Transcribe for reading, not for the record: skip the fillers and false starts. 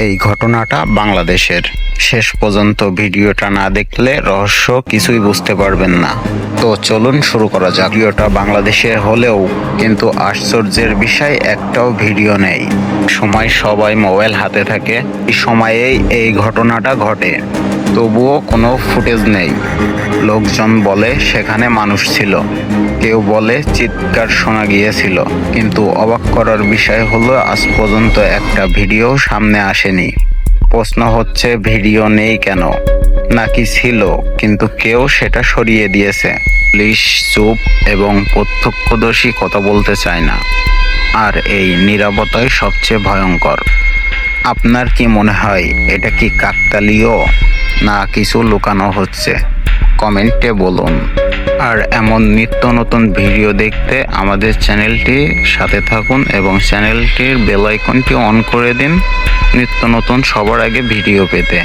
এই ঘটনাটা বাংলাদেশের। শেষ পর্যন্ত ভিডিওটা না দেখলে রহস্য কিছুই বুঝতে পারবেন না। তো চলুন শুরু করা যাক। ভিডিওটা বাংলাদেশে হলেও কিন্তু আশ্চর্যের বিষয় একটাও ভিডিও নেই। সময় সবাই মোবাইল হাতে থাকে, এই সময়েই এই ঘটনাটা ঘটে, তবুও কোনো ফুটেজ নেই। লোকজন বলে সেখানে মানুষ ছিল, কেউ বলে চিৎকার শোনা গিয়েছিল, কিন্তু অবাক করার বিষয় হলো আজ পর্যন্ত একটা ভিডিও সামনে আসেনি। প্রশ্ন হচ্ছে ভিডিও নেই কেন, নাকি ছিল কিন্তু কেউ সেটা সরিয়ে দিয়েছে। পুলিশ চুপ এবং প্রত্যক্ষদর্শী কথা বলতে চায় না, আর এই নীরবতাই সবচেয়ে ভয়ঙ্কর। আপনার কি মনে হয় এটা কি কাকতালীয়, না কিছু লুকানো হচ্ছে? কমেন্টে বলুন। আর এমন নিত্য নতুন ভিডিও দেখতে আমাদের চ্যানেলটির সাথে থাকুন এবং চ্যানেলটির বেল আইকনটি অন করে দিন নিত্য নতুন সবার আগে ভিডিও পেতে।